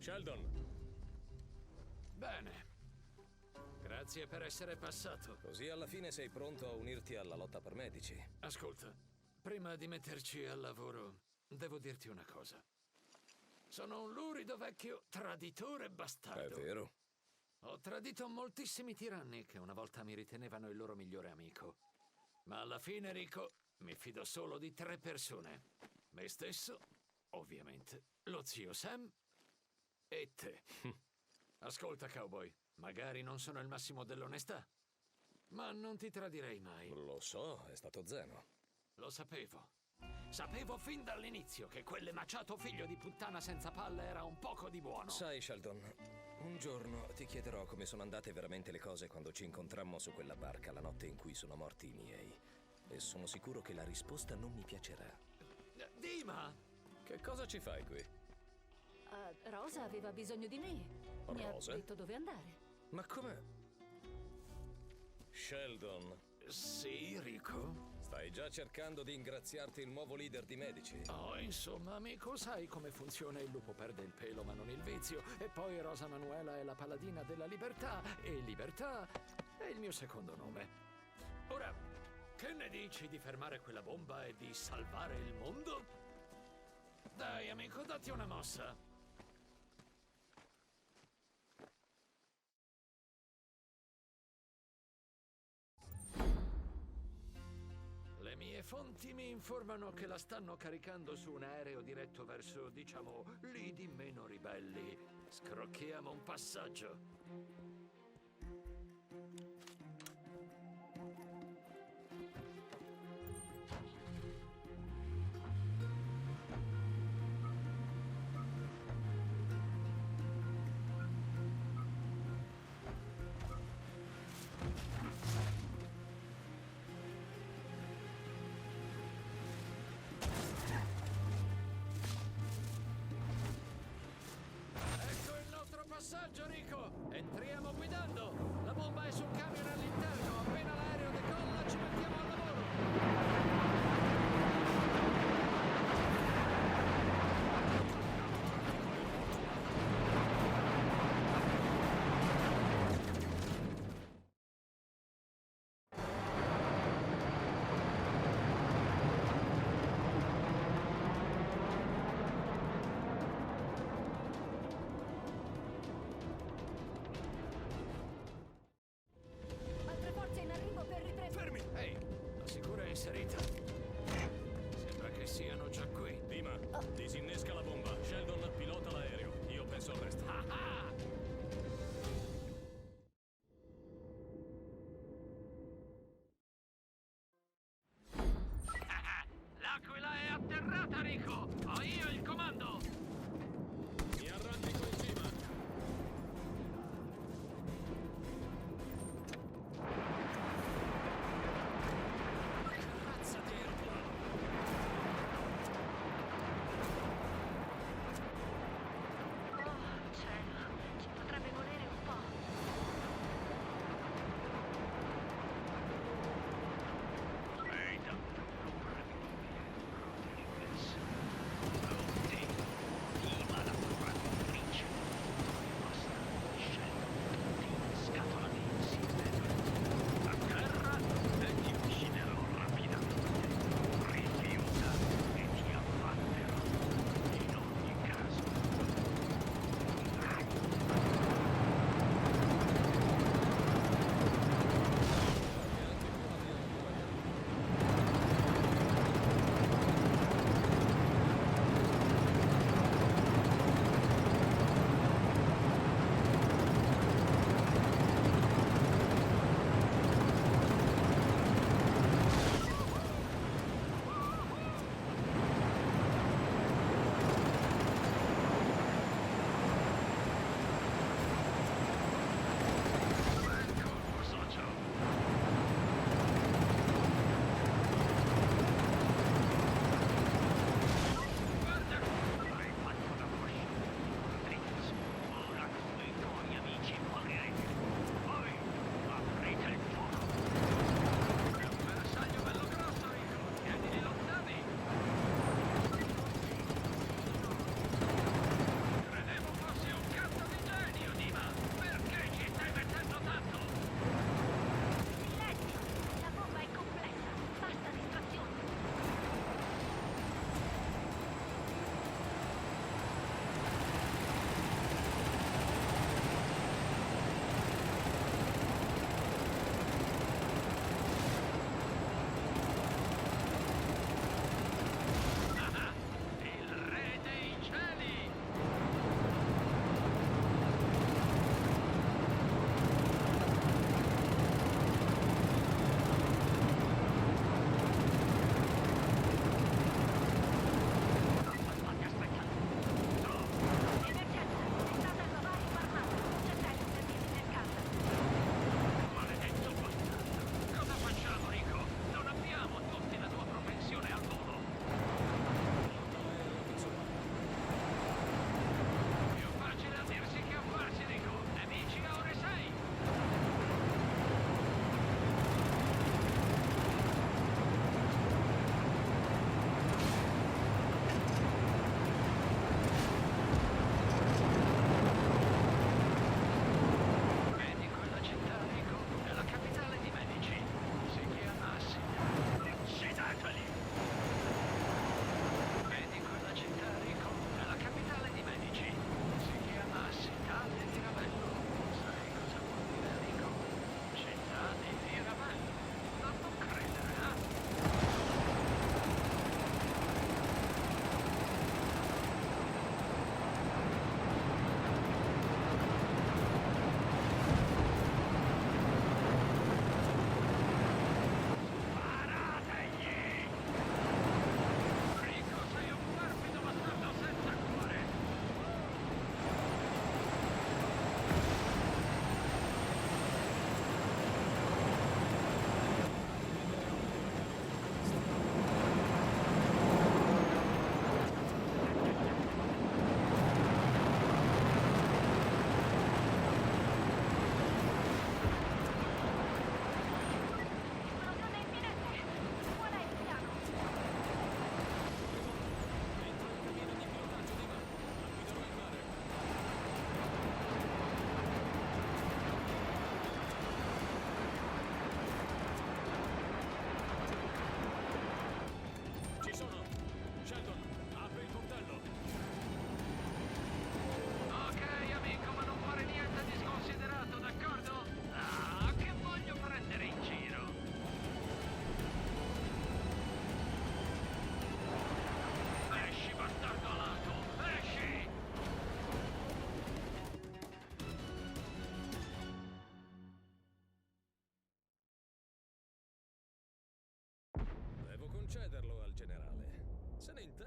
Sheldon, Bene. Grazie per essere passato. così alla fine sei pronto a unirti alla lotta per medici. Ascolta, prima di metterci al lavoro, devo dirti una cosa. Sono un lurido vecchio traditore e È bastardo. vero? Ho tradito moltissimi tiranni che una volta mi ritenevano il loro migliore amico. Ma alla fine, Rico, mi fido solo di 3 persone. Me stesso, ovviamente, lo zio Sam e te. Ascolta, cowboy, magari non sono il massimo dell'onestà, ma non ti tradirei mai. Lo so, è stato Zeno. Lo sapevo. Sapevo fin dall'inizio che quell'emaciato figlio di puttana senza palle era un poco di buono. Sai, Sheldon, un giorno ti chiederò come sono andate veramente le cose quando ci incontrammo su quella barca la notte in cui sono morti i miei. E sono sicuro che la risposta non mi piacerà. Dima! Che cosa ci fai qui? Rosa aveva bisogno di me. Mi ha Rosa? detto dove andare. Ma come? Sheldon, Sì, Rico? stai già cercando di ingraziarti il nuovo leader di medici? Oh, insomma, amico, sai come funziona: il lupo perde il pelo ma non il vizio. E poi Rosa Manuela è la paladina della libertà. E libertà è il mio secondo nome. Ora, che ne dici di fermare quella bomba e di salvare il mondo? Dai, amico, datti una mossa. Le mie fonti mi informano che la stanno caricando su un aereo diretto verso, diciamo, lidi meno ribelli. Scrocchiamo un passaggio. Ecco il nostro passaggio, Rico! Entriamo guidando! La bomba è sul carico!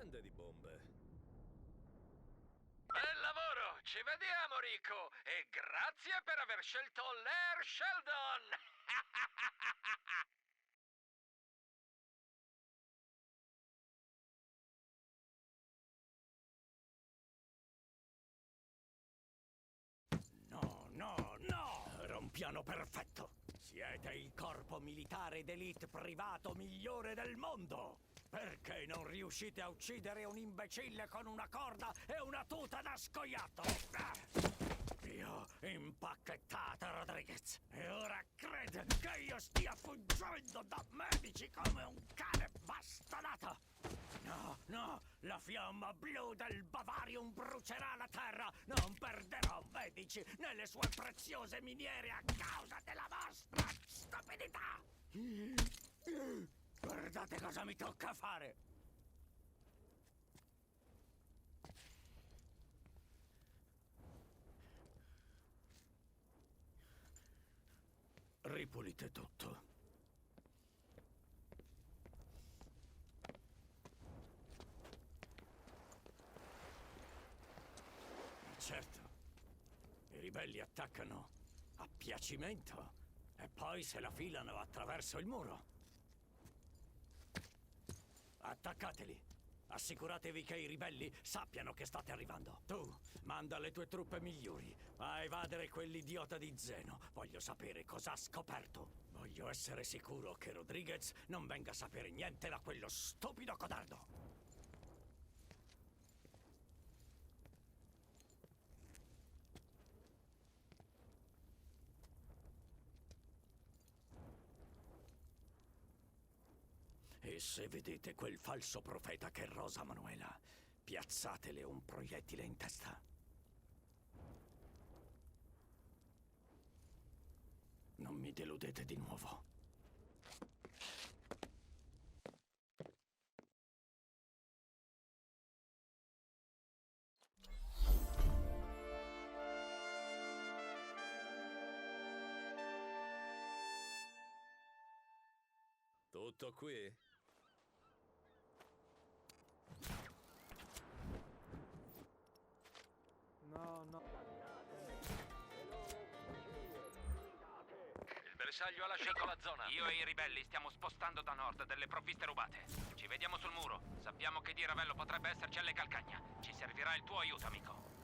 vende di bombe. Bel lavoro! Ci vediamo, Rico! E grazie per aver scelto l'Air Sheldon! No, no, no! Era un piano perfetto! Siete il corpo militare d'elite privato migliore del mondo! Perché non riuscite a uccidere un imbecille con una corda e una tuta da scoiattolo? Io impacchettata, Rodriguez! E ora crede che io stia fuggendo da medici come un cane bastonato! No, no, la fiamma blu del Bavarium brucerà la terra! Non perderò medici nelle sue preziose miniere a causa della vostra stupidità! Guardate cosa mi tocca fare! Ripulite tutto. Certo, i ribelli attaccano a piacimento e poi se la filano attraverso il muro. Attaccateli. Assicuratevi che i ribelli sappiano che state arrivando. Tu, manda le tue truppe migliori a evadere quell'idiota di Zeno. Voglio sapere cosa ha scoperto. Voglio essere sicuro che Rodriguez non venga a sapere niente da quello stupido codardo. E se vedete quel falso profeta che è Rosa Manuela, piazzatele un proiettile in testa. Non mi deludete di nuovo. Tutto qui? No, no. Il bersaglio ha lasciato la zona. Io e i ribelli stiamo spostando da nord delle provviste rubate. Ci vediamo sul muro. Sappiamo che di Ravello potrebbe esserci alle calcagna. Ci servirà il tuo aiuto, amico.